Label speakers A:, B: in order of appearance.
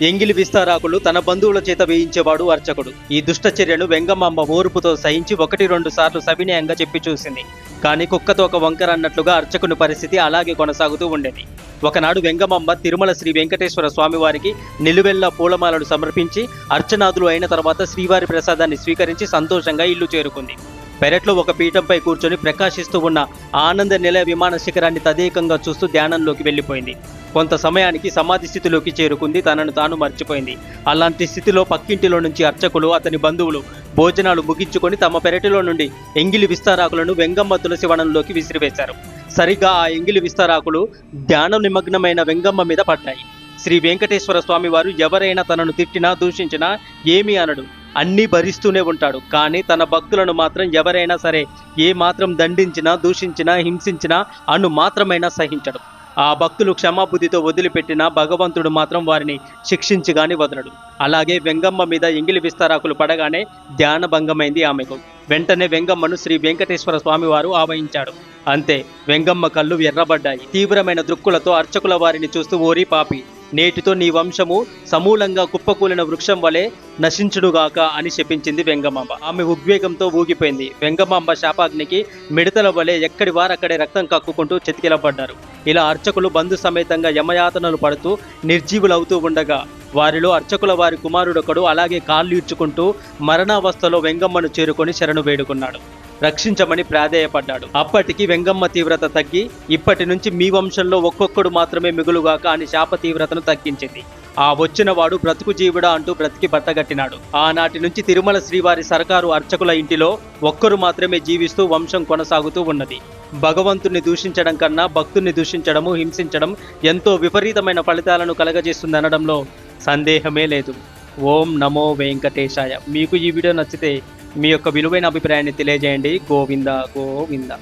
A: ఎంగిలి విస్తారాకులు తన బంధువుల చేత వేయించేవాడు అర్చకుడు. ఈ దుష్టచర్యను వెంగమాంబ ఓర్పుతో సహించి 1-2 సార్లు సవినయంగా చెప్పి చూసింది. కానీ కుక్కతో ఒక వంకర అన్నట్లుగా అర్చకుని పరిస్థితి అలాగే కొనసాగుతూ ఉండేది. ఒకనాడు వెంగమాంబ తిరుమల శ్రీ వెంకటేశ్వర స్వామి వారికి నిలువెల్లా పూలమాలలు సమర్పించి అర్చనాదులు అయిన తర్వాత శ్రీవారి ప్రసాదాన్ని స్వీకరించి సంతోషంగా ఇల్లు చేరుకుంది. పెరట్లో ఒక పీఠంపై కూర్చొని ప్రకాశిస్తూ ఉన్న ఆనంద నిలయ విమాన శిఖరాన్ని తదేకంగా చూస్తూ ధ్యానంలోకి వెళ్ళిపోయింది. కొంత సమయానికి సమాధి స్థితిలోకి చేరుకుంది. తనను తాను మర్చిపోయింది. అలాంటి స్థితిలో పక్కింటిలో నుంచి అర్చకులు, అతని బంధువులు భోజనాలు ముగించుకొని తమ పెరటిలో నుండి ఎంగిలి విస్తారాకులను వెంగమ్మ తులసి వనంలోకి విసిరివేశారు. సరిగ్గా ఆ ఎంగిలి విస్తారాకులు ధ్యానం నిమగ్నమైన వెంగమ్మ మీద పడ్డాయి. శ్రీ వెంకటేశ్వర స్వామి వారు ఎవరైనా తనను తిట్టినా దూషించినా ఏమీ అనడు, అన్నీ భరిస్తూనే ఉంటాడు. కానీ తన భక్తులను మాత్రం ఎవరైనా సరే ఏ మాత్రం దండించినా దూషించినా హింసించినా అను మాత్రమైనా సహించడు. ఆ భక్తులు క్షమాబుద్ధితో వదిలిపెట్టినా భగవంతుడు మాత్రం వారిని శిక్షించి గాని వదలడు. అలాగే వెంగమ్మ మీద ఎంగిలి విస్తారాకులు పడగానే ధ్యాన భంగమైంది ఆమెకు. వెంటనే వెంగమ్మను శ్రీ వెంకటేశ్వర స్వామి వారు ఆవహించాడు. అంతే, వెంగమ్మ కళ్ళు ఎర్రబడ్డాయి. తీవ్రమైన దృక్కులతో అర్చకుల వారిని చూస్తూ, ఓరి పాపి, నేటితో నీ వంశము సమూలంగా కుప్పకూలిన వృక్షం వలె నశించుడుగాక అని శపించింది వెంగమాంబ. ఆమె ఉద్వేగంతో ఊగిపోయింది. వెంగమాంబ శాపాగ్నికి మిడతల వలె ఎక్కడి వారక్కడే రక్తం కక్కుకుంటూ చెతికిలబడ్డారు. ఇలా అర్చకులు బంధు సమేతంగా యమయాతనలు పడుతూ నిర్జీవులవుతూ ఉండగా వారిలో అర్చకుల వారి కుమారుడొకడు అలాగే కాళ్ళు ఈడ్చుకుంటూ మరణావస్థలో వెంగమ్మను చేరుకొని శరణు వేడుకున్నాడు. రక్షించమని ప్రాధేయపడ్డాడు. అప్పటికి వెంగమ్మ తీవ్రత తగ్గి, ఇప్పటి నుంచి మీ వంశంలో ఒక్కొక్కడు మాత్రమే మిగులుగాక అని శాప తీవ్రతను తగ్గించింది. ఆ వచ్చిన వాడు బ్రతుకు జీవుడా అంటూ బ్రతికి బట్టగట్టినాడు. ఆనాటి నుంచి తిరుమల శ్రీవారి సర్కారు అర్చకుల ఇంటిలో ఒక్కరు మాత్రమే జీవిస్తూ వంశం కొనసాగుతూ ఉన్నది. భగవంతుణ్ణి దూషించడం కన్నా భక్తుణ్ణి దూషించడము, హింసించడం ఎంతో విపరీతమైన ఫలితాలను కలగజేస్తుందనడంలో సందేహమే లేదు. ఓం నమో వెంకటేశాయ. మీకు ఈ వీడియో నచ్చితే మీ యొక్క విలువైన అభిప్రాయాన్ని తెలియజేయండి. గోవింద గోవింద.